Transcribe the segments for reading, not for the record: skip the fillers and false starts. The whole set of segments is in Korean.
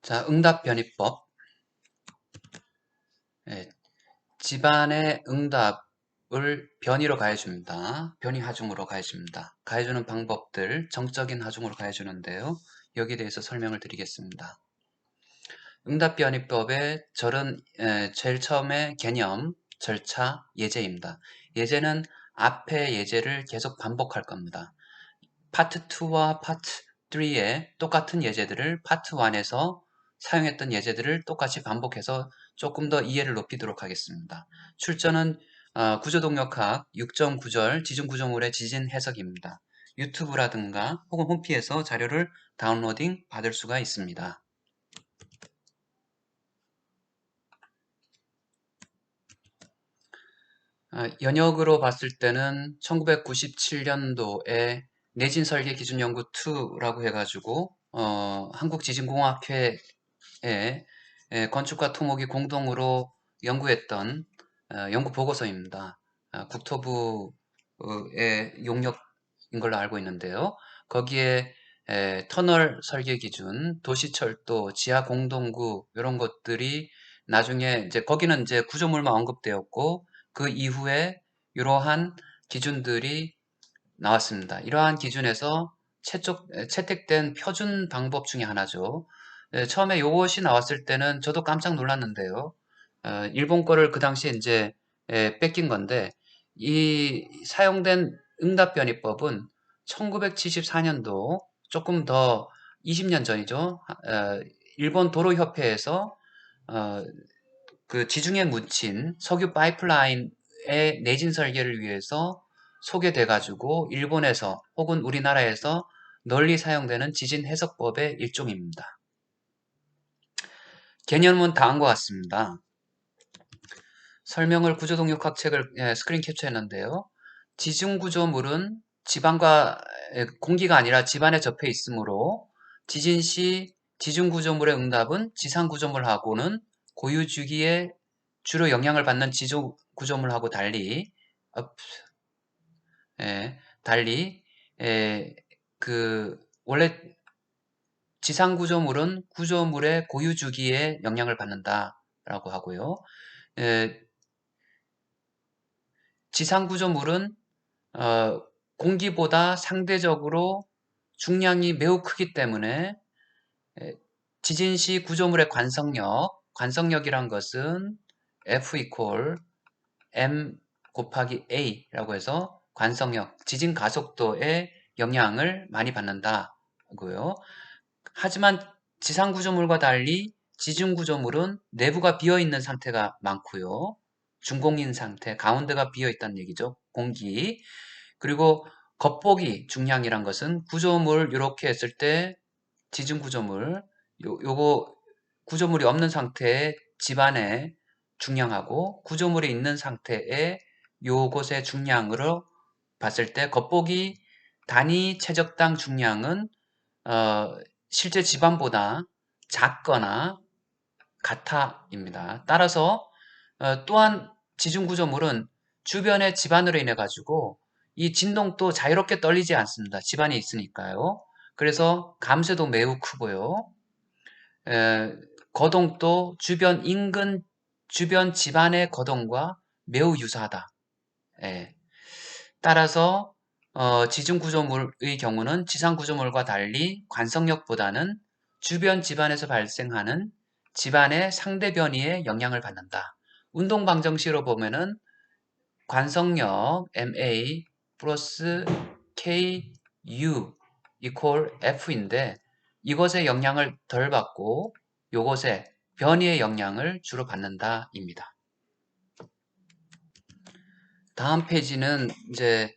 자, 응답 변이법. 예, 집안의 응답을 변이로 가해줍니다. 변이 하중으로 가해줍니다. 가해주는 방법들, 정적인 하중으로 가해주는데요. 여기에 대해서 설명을 드리겠습니다. 응답 변이법의 제일 처음에 개념, 절차, 예제입니다. 예제는 앞의 예제를 계속 반복할 겁니다. 파트 2와 파트 3의 똑같은 예제들을 파트 1에서 사용했던 예제들을 똑같이 반복해서 조금 더 이해를 높이도록 하겠습니다. 출처는 구조동력학 6.9절 지중구조물의 지진 해석입니다. 유튜브라든가 혹은 홈피에서 자료를 다운로딩 받을 수가 있습니다. 연역으로 봤을 때는 1997년도에 내진설계 기준연구 2라고 해가지고 한국지진공학회에 건축과 토목이 공동으로 연구했던 연구 보고서입니다. 국토부의 용역인 걸로 알고 있는데요. 거기에 터널 설계 기준, 도시철도, 지하 공동구 이런 것들이 나중에 이제 거기는 이제 구조물만 언급되었고 그 이후에 이러한 기준들이 나왔습니다. 이러한 기준에서 채택된 표준 방법 중에 하나죠. 처음에 이것이 나왔을 때는 저도 깜짝 놀랐는데요. 일본 거를 그 당시에 이제 뺏긴 건데 이 사용된 응답변이법은 1974년도 조금 더 20년 전이죠. 일본 도로협회에서 어, 그 지중해 묻힌 석유 파이프라인의 내진 설계를 위해서 소개돼 가지고 일본에서 혹은 우리나라에서 널리 사용되는 지진 해석법의 일종입니다. 개념은 다음과 같습니다. 설명을 구조동력학 책을 스크린 캡처했는데요. 지중구조물은 지반과 공기가 아니라 집안에 접해 있으므로 지진 시 지중구조물의 응답은 지상구조물하고는 고유주기에 주로 영향을 받는 지중구조물하고 달리 예, 달리 원래 지상구조물은 구조물의 고유주기에 영향을 받는다라고 하고요. 에, 지상구조물은 공기보다 상대적으로 중량이 매우 크기 때문에 지진 시 구조물의 관성력이란 것은 F equal M 곱하기 A라고 해서 관성력, 지진 가속도에 영향을 많이 받는다고요. 하지만 지상 구조물과 달리 지중 구조물은 내부가 비어있는 상태가 많고요. 중공인 상태, 가운데가 비어있다는 얘기죠. 공기. 그리고 겉보기 중량이란 것은 구조물 이렇게 했을 때 지중 구조물, 요거 구조물이 없는 상태의 집안의 중량하고 구조물이 있는 상태의 요것의 중량으로 봤을 때 겉보기 단위 최적당 중량은 실제 집안보다 작거나 같아입니다. 따라서 또한 지중구조물은 주변의 집안으로 인해 가지고 이 진동도 자유롭게 떨리지 않습니다. 집안에 있으니까요. 그래서 감쇄도 매우 크고요. 거동도 주변 집안의 거동과 매우 유사하다. 예. 따라서 지중구조물의 경우는 지상구조물과 달리 관성력보다는 주변 집안에서 발생하는 집안의 상대 변이에 영향을 받는다. 운동방정식으로 보면은 관성력 MA 플러스 KU equal F인데 이것의 영향을 덜 받고 요것의 변이의 영향을 주로 받는다입니다. 다음 페이지는 이제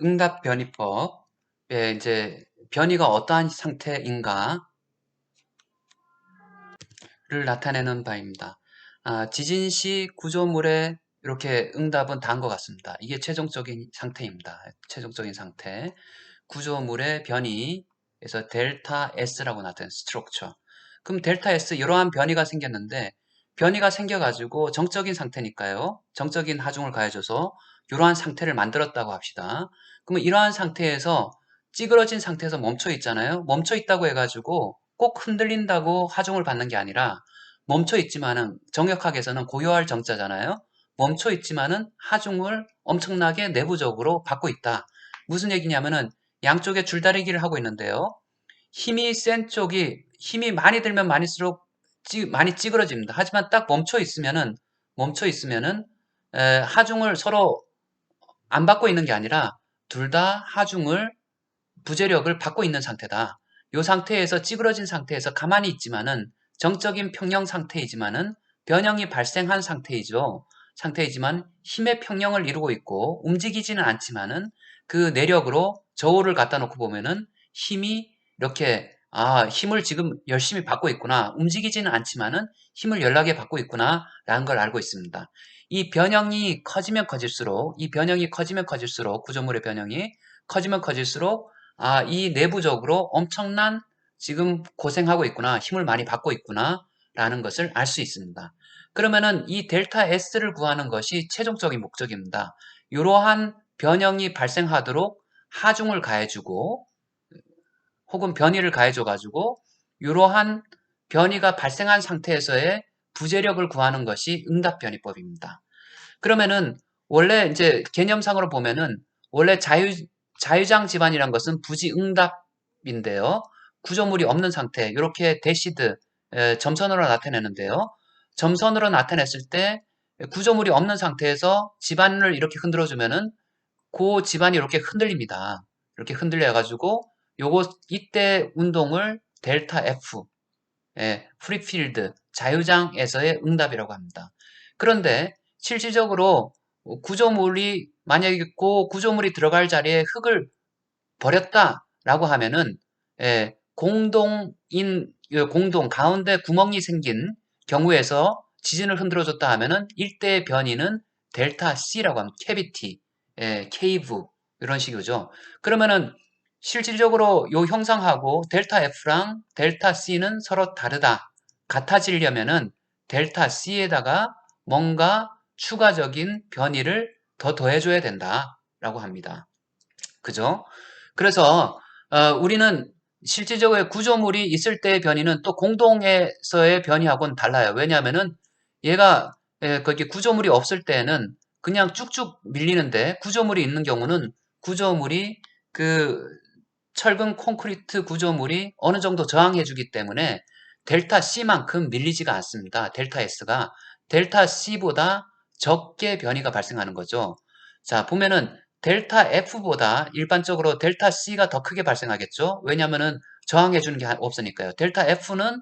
응답 변이법의 이제 변이가 어떠한 상태인가를 나타내는 바입니다. 지진 시 구조물의 이렇게 응답은 다음과 같습니다. 이게 최종적인 상태입니다. 최종적인 상태. 구조물의 변이에서 델타 S라고 나타낸 스트럭처. 그럼 델타 S 이러한 변이가 생겼는데 변이가 생겨가지고 정적인 상태니까요. 정적인 하중을 가해줘서 이러한 상태를 만들었다고 합시다. 그러면 이러한 상태에서 찌그러진 상태에서 멈춰 있잖아요. 멈춰 있다고 해가지고 꼭 흔들린다고 하중을 받는 게 아니라 멈춰 있지만은 정역학에서는 고요할 정자잖아요. 멈춰 있지만은 하중을 엄청나게 내부적으로 받고 있다. 무슨 얘기냐면은 양쪽에 줄다리기를 하고 있는데요. 힘이 센 쪽이 힘이 많이 들면 많이수록 많이 찌그러집니다. 하지만 딱 멈춰 있으면은 하중을 서로 안 받고 있는 게 아니라 둘 다 하중을 부재력을 받고 있는 상태다. 이 상태에서 찌그러진 상태에서 가만히 있지만은 정적인 평형 상태이지만은 변형이 발생한 상태이지만 힘의 평형을 이루고 있고 움직이지는 않지만은 그 내력으로 저울을 갖다 놓고 보면은 힘이 이렇게 힘을 지금 열심히 받고 있구나. 움직이지는 않지만은 힘을 열나게 받고 있구나 라는 걸 알고 있습니다. 이 변형이 커지면 커질수록 구조물의 변형이 커지면 커질수록 이 내부적으로 엄청난 지금 고생하고 있구나, 힘을 많이 받고 있구나 라는 것을 알 수 있습니다. 그러면은 이 델타 S를 구하는 것이 최종적인 목적입니다. 이러한 변형이 발생하도록 하중을 가해주고 혹은 변이를 가해줘가지고 이러한 변이가 발생한 상태에서의 부재력을 구하는 것이 응답변이법입니다. 그러면은 원래 이제 개념상으로 보면은 원래 자유장 집안이란 것은 부지응답인데요. 구조물이 없는 상태, 이렇게 대시드 점선으로 나타내는데요. 점선으로 나타냈을 때 구조물이 없는 상태에서 집안을 이렇게 흔들어주면은 그 집안이 이렇게 흔들립니다. 이렇게 흔들려가지고 이때 운동을 델타 F, 프리필드, 자유장에서의 응답이라고 합니다. 그런데 실질적으로 구조물이 만약에 있고 구조물이 들어갈 자리에 흙을 버렸다라고 하면은 공동 가운데 구멍이 생긴 경우에서 지진을 흔들어줬다 하면은 일대의 변이는 델타 C라고 합니다. 캐비티, 케이브 이런 식이죠. 그러면은 실질적으로 이 형상하고 델타 F랑 델타 C는 서로 다르다. 같아지려면은 델타 C에다가 뭔가 추가적인 변이를 더 더해줘야 된다라고 합니다. 그죠? 그래서 우리는 실질적으로 구조물이 있을 때의 변이는 또 공동에서의 변이하고는 달라요. 왜냐하면은 얘가 거기 구조물이 없을 때는 그냥 쭉쭉 밀리는데 구조물이 있는 경우는 구조물이 그 철근 콘크리트 구조물이 어느 정도 저항해주기 때문에 델타 C만큼 밀리지가 않습니다. 델타 S가 델타 C보다 적게 변이가 발생하는 거죠. 자, 보면은 델타 F보다 일반적으로 델타 C가 더 크게 발생하겠죠. 왜냐면은 저항해주는 게 없으니까요. 델타 F는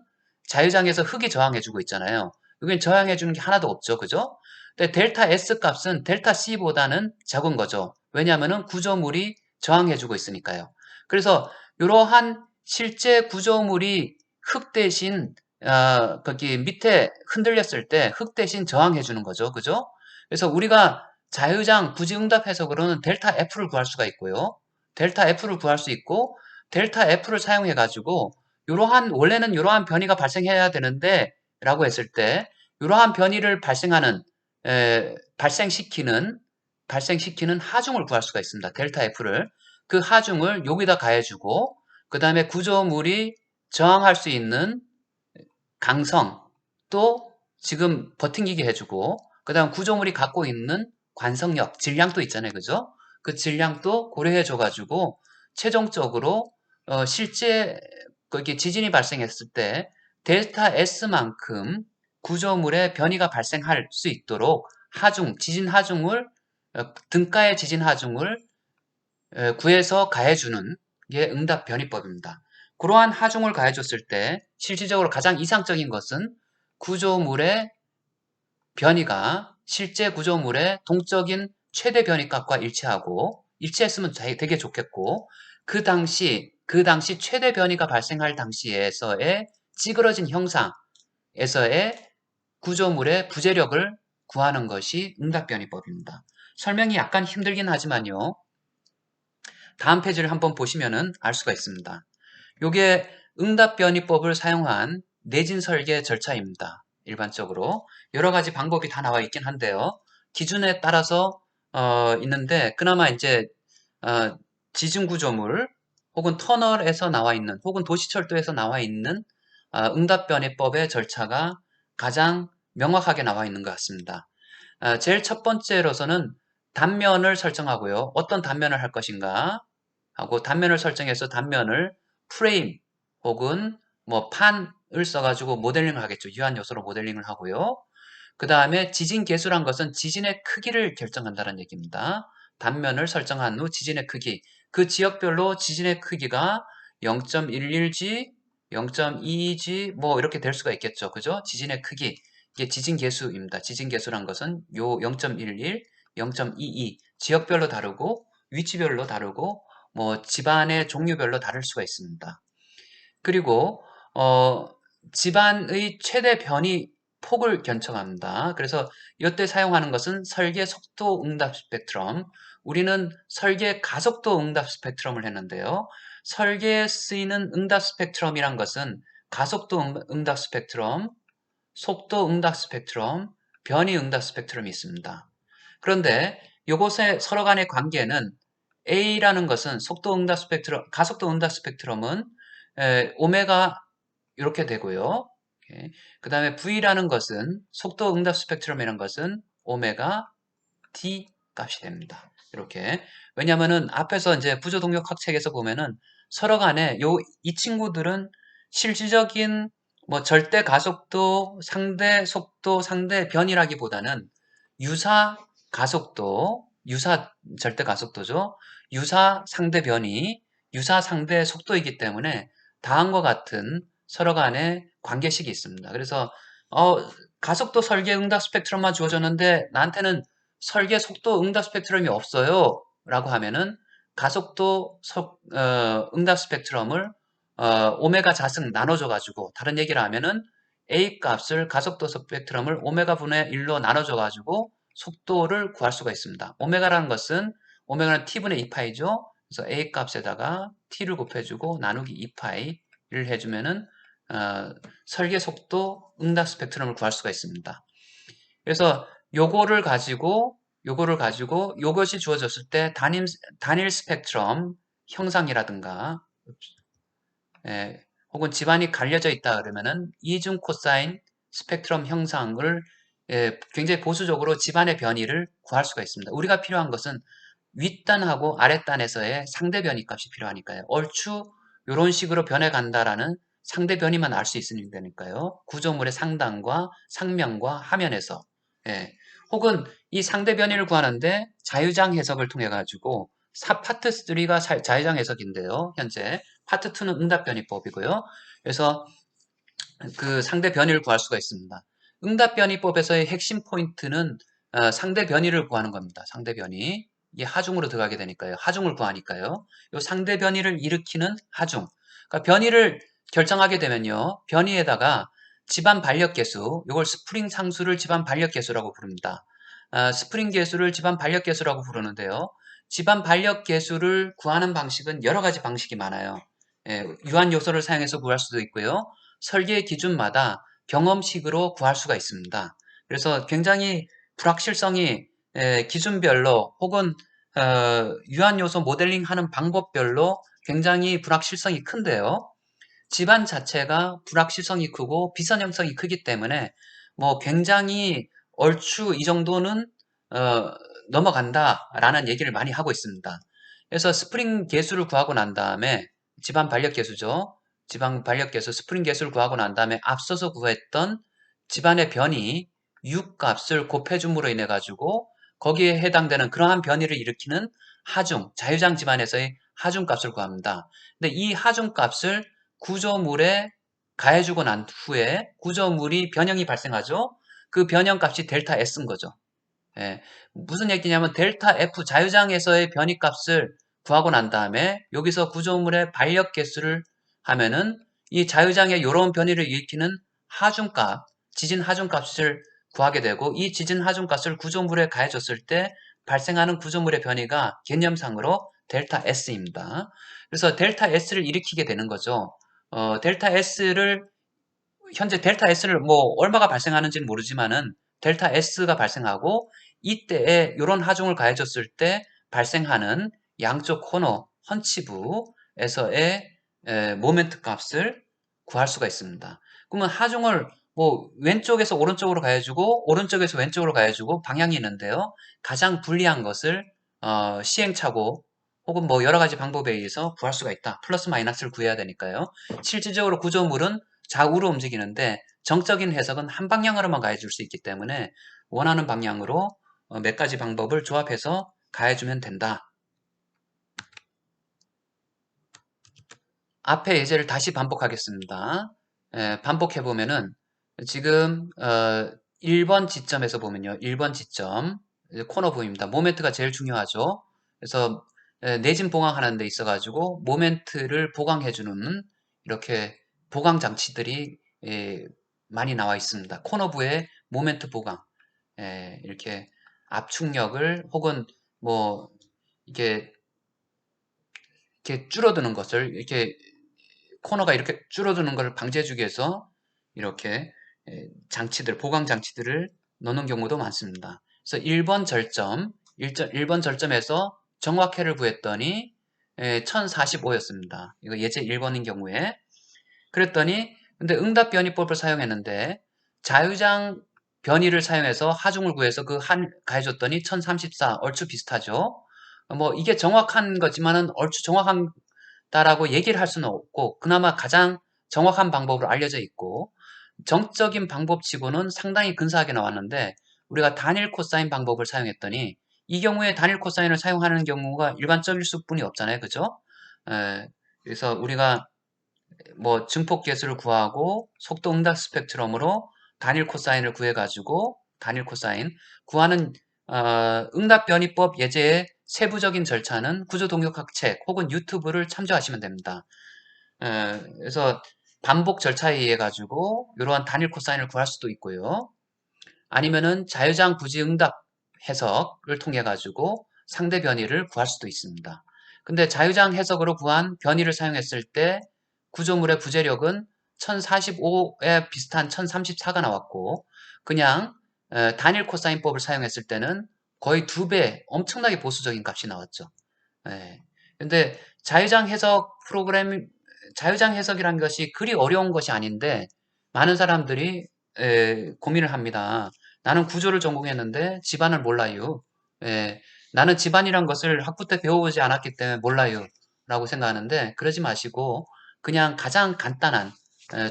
자유장에서 흙이 저항해주고 있잖아요. 여기는 저항해주는 게 하나도 없죠. 그죠? 근데 델타 S 값은 델타 C보다는 적은 거죠. 왜냐면은 구조물이 저항해주고 있으니까요. 그래서 이러한 실제 구조물이 흙 대신 거기 밑에 흔들렸을 때 흙 대신 저항해 주는 거죠. 그죠? 그래서 우리가 자유장 부지응답 해석으로는 델타 F를 구할 수가 있고요. 델타 F를 구할 수 있고 델타 F를 사용해 가지고 원래는 이러한 변이가 발생해야 되는데 라고 했을 때 이러한 변이를 발생시키는 하중을 구할 수가 있습니다. 델타 F를. 그 하중을 여기다 가해주고 그 다음에 구조물이 저항할 수 있는 강성 또 지금 버팅기게 해주고 그 다음 구조물이 갖고 있는 관성력, 질량도 있잖아요. 그죠? 그 질량도 고려해줘가지고 최종적으로 실제 거기 지진이 발생했을 때 델타 S만큼 구조물의 변이가 발생할 수 있도록 지진 하중을 등가의 지진 하중을 구해서 가해주는 게 응답 변이법입니다. 그러한 하중을 가해줬을 때 실질적으로 가장 이상적인 것은 구조물의 변이가 실제 구조물의 동적인 최대 변이값과 일치하고 일치했으면 되게 좋겠고 그 당시 최대 변이가 발생할 당시에서의 찌그러진 형상에서의 구조물의 부재력을 구하는 것이 응답 변이법입니다. 설명이 약간 힘들긴 하지만요. 다음 페이지를 한번 보시면은 알 수가 있습니다. 요게 응답변이법을 사용한 내진 설계 절차입니다. 일반적으로 여러 가지 방법이 다 나와 있긴 한데요. 기준에 따라서 있는데 그나마 이제 지진 구조물 혹은 터널에서 나와 있는 혹은 도시철도에서 나와 있는 응답변이법의 절차가 가장 명확하게 나와 있는 것 같습니다. 제일 첫 번째로서는 단면을 설정하고요. 어떤 단면을 할 것인가 하고 단면을 설정해서 단면을 프레임 혹은 뭐 판을 써가지고 모델링을 하겠죠. 유한 요소로 모델링을 하고요. 그 다음에 지진 계수란 것은 지진의 크기를 결정한다는 얘기입니다. 단면을 설정한 후 지진의 크기, 그 지역별로 지진의 크기가 0.11G, 0.22G 뭐 이렇게 될 수가 있겠죠. 그죠? 지진의 크기, 이게 지진 계수입니다. 지진 계수란 것은 요 0.11, 0.22 지역별로 다르고 위치별로 다르고 뭐 집안의 종류별로 다를 수가 있습니다. 그리고 집안의 최대 변이 폭을 견척합니다. 그래서 이때 사용하는 것은 설계 속도 응답 스펙트럼. 우리는 설계 가속도 응답 스펙트럼을 했는데요. 설계에 쓰이는 응답 스펙트럼이란 것은 가속도 응답 스펙트럼, 속도 응답 스펙트럼, 변이 응답 스펙트럼이 있습니다. 그런데 이곳의 서로 간의 관계는 A라는 것은 속도 응답 스펙트럼, 가속도 응답 스펙트럼은 오메가 이렇게 되고요. 그 다음에 V라는 것은 속도 응답 스펙트럼이라는 것은 오메가 D 값이 됩니다. 이렇게. 왜냐면은 앞에서 이제 구조동력학 책에서 보면은 서로 간에 이 친구들은 실질적인 뭐 절대 가속도, 상대 속도, 상대 변이라기보다는 유사 가속도, 유사 절대 가속도죠. 유사 상대 변이, 유사 상대 속도이기 때문에 다음과 같은 서로 간의 관계식이 있습니다. 그래서 가속도 설계 응답 스펙트럼만 주어졌는데 나한테는 설계 속도 응답 스펙트럼이 없어요 라고 하면은 가속도 응답 스펙트럼을 오메가 자승 나눠줘 가지고 다른 얘기를 하면은 A 값을 가속도 스펙트럼을 오메가 분의 1로 나눠줘 가지고 속도를 구할 수가 있습니다. 오메가라는 것은 오메가는 t분의 2파이죠. 그래서 A 값에다가 t를 곱해주고 나누기 2파이를 해주면은 설계 속도 응답 스펙트럼을 구할 수가 있습니다. 그래서 요거를 가지고 요것이 주어졌을 때 단일 스펙트럼 형상이라든가 혹은 집안이 갈려져 있다 그러면은 이중 코사인 스펙트럼 형상을 굉장히 보수적으로 집안의 변이를 구할 수가 있습니다. 우리가 필요한 것은 윗단하고 아랫단에서의 상대 변이 값이 필요하니까요. 얼추 이런 식으로 변해간다라는 상대 변이만 알 수 있으니까요. 구조물의 상단과 상면과 하면에서 혹은 이 상대 변이를 구하는데 자유장 해석을 통해 가지고 파트 3가 자유장 해석인데요. 현재 파트 2는 응답 변이법이고요. 그래서 그 상대 변이를 구할 수가 있습니다. 응답 변이법에서의 핵심 포인트는 상대 변이를 구하는 겁니다. 상대 변이. 이게 하중으로 들어가게 되니까요. 하중을 구하니까요. 이 상대 변이를 일으키는 하중. 그러니까 변이를 결정하게 되면요. 변이에다가 집안 반력 계수, 이걸 스프링 상수를 집안 반력 계수라고 부릅니다. 스프링 계수를 집안 반력 계수라고 부르는데요. 집안 반력 계수를 구하는 방식은 여러 가지 방식이 많아요. 유한 요소를 사용해서 구할 수도 있고요. 설계 기준마다 경험식으로 구할 수가 있습니다. 그래서 굉장히 불확실성이 기준별로 혹은 유한 요소 모델링 하는 방법별로 굉장히 불확실성이 큰데요. 집안 자체가 불확실성이 크고 비선형성이 크기 때문에 뭐 굉장히 얼추 이 정도는 넘어간다라는 얘기를 많이 하고 있습니다. 그래서 스프링 계수를 구하고 난 다음에 집안 반력 계수죠. 집안 반력 계수 스프링 계수를 구하고 난 다음에 앞서서 구했던 집안의 변이 6 값을 곱해줌으로 인해 가지고 거기에 해당되는 그러한 변이를 일으키는 하중, 자유장 집안에서의 하중 값을 구합니다. 근데 이 하중 값을 구조물에 가해주고 난 후에 구조물이 변형이 발생하죠. 그 변형 값이 델타 S인 거죠. 무슨 얘기냐면 델타 F 자유장에서의 변이 값을 구하고 난 다음에 여기서 구조물의 반력 개수를 하면은 이 자유장의 이런 변이를 일으키는 하중값, 지진 하중값을 구하게 되고 이 지진 하중값을 구조물에 가해줬을 때 발생하는 구조물의 변이가 개념상으로 델타 S입니다. 그래서 델타 S를 일으키게 되는 거죠. 현재 델타 S를 뭐 얼마가 발생하는지는 모르지만은 델타 S가 발생하고 이때에 이런 하중을 가해줬을 때 발생하는 양쪽 코너, 헌치부, 하중에서의 모멘트 값을 구할 수가 있습니다. 그러면 하중을 뭐 왼쪽에서 오른쪽으로 가해주고 오른쪽에서 왼쪽으로 가해주고 방향이 있는데요. 가장 불리한 것을 시행착오 혹은 뭐 여러 가지 방법에 의해서 구할 수가 있다. 플러스 마이너스를 구해야 되니까요. 실질적으로 구조물은 좌우로 움직이는데 정적인 해석은 한 방향으로만 가해줄 수 있기 때문에 원하는 방향으로 몇 가지 방법을 조합해서 가해주면 된다. 앞에 예제를 다시 반복하겠습니다. 반복해보면은 지금 1번 지점에서 보면요. 1번 지점 코너 부분입니다. 모멘트가 제일 중요하죠. 그래서 내진 보강하는 데 있어가지고 모멘트를 보강해주는 이렇게 보강 장치들이 많이 나와 있습니다. 코너부에 모멘트 보강 이렇게 압축력을 혹은 뭐 이게 이렇게 줄어드는 것을 이렇게 코너가 이렇게 줄어드는 것을 방지해주기 위해서 이렇게 장치들, 보강 장치들을 넣는 경우도 많습니다. 그래서 1번 절점, 1번 절점에서 정확해를 구했더니 1045였습니다. 이거 예제 1번인 경우에. 그랬더니 근데 응답 변이법을 사용했는데 자유장 변이를 사용해서 하중을 구해서 그 한 가해줬더니 1034 얼추 비슷하죠. 뭐 이게 정확한 거지만은 얼추 정확하다라고 얘기를 할 수는 없고 그나마 가장 정확한 방법으로 알려져 있고 정적인 방법치고는 상당히 근사하게 나왔는데 우리가 단일 코사인 방법을 사용했더니 이 경우에 단일 코사인을 사용하는 경우가 일반적일 수뿐이 없잖아요. 그죠? 그래서 우리가 뭐 증폭 계수를 구하고 속도 응답 스펙트럼으로 단일 코사인을 구해가지고 단일 코사인 구하는 응답 변이법 예제의 세부적인 절차는 구조 동력학 책 혹은 유튜브를 참조하시면 됩니다. 그래서 반복 절차에 의해 가지고 이러한 단일 코사인을 구할 수도 있고요. 아니면은 자유장 부지 응답 해석을 통해 가지고 상대 변이를 구할 수도 있습니다. 근데 자유장 해석으로 구한 변이를 사용했을 때 구조물의 부재력은 1045에 비슷한 1034가 나왔고 그냥 단일 코사인법을 사용했을 때는 거의 2배 엄청나게 보수적인 값이 나왔죠. 예. 근데 자유장 해석이라는 것이 그리 어려운 것이 아닌데 많은 사람들이 고민을 합니다. 나는 구조를 전공했는데 집안을 몰라요. 예, 나는 집안이란 것을 학부 때 배워보지 않았기 때문에 몰라요. 라고 생각하는데 그러지 마시고 그냥 가장 간단한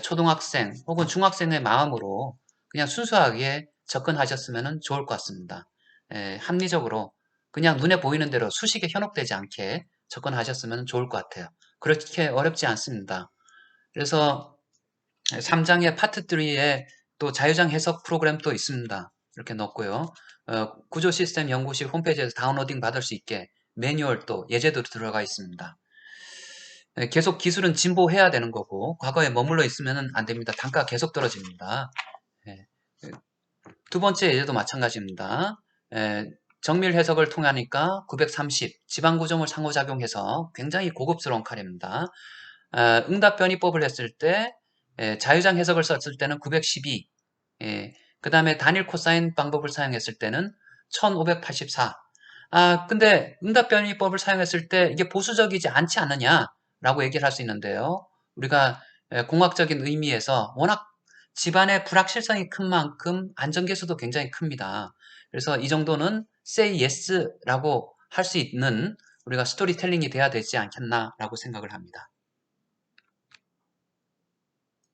초등학생 혹은 중학생의 마음으로 그냥 순수하게 접근하셨으면 좋을 것 같습니다. 합리적으로 그냥 눈에 보이는 대로 수식에 현혹되지 않게 접근하셨으면 좋을 것 같아요. 그렇게 어렵지 않습니다. 그래서 3장의 파트 3에 또 자유장 해석 프로그램 또 있습니다. 이렇게 넣었고요. 구조 시스템 연구실 홈페이지에서 다운로딩 받을 수 있게 매뉴얼 또 예제도 들어가 있습니다. 계속 기술은 진보해야 되는 거고 과거에 머물러 있으면 안 됩니다. 단가가 계속 떨어집니다. 두 번째 예제도 마찬가지입니다. 정밀 해석을 통하니까 930 지방구조물 상호작용해서 굉장히 고급스러운 칼입니다. 응답 변이법을 했을 때 자유장 해석을 썼을 때는 912 그 다음에 단일 코사인 방법을 사용했을 때는 1584 근데 응답 변이법을 사용했을 때 이게 보수적이지 않지 않느냐 라고 얘기를 할 수 있는데요. 우리가 공학적인 의미에서 워낙 집안의 불확실성이 큰 만큼 안전계수도 굉장히 큽니다. 그래서 이 정도는 say yes라고 할 수 있는 우리가 스토리텔링이 돼야 되지 않겠나라고 생각을 합니다.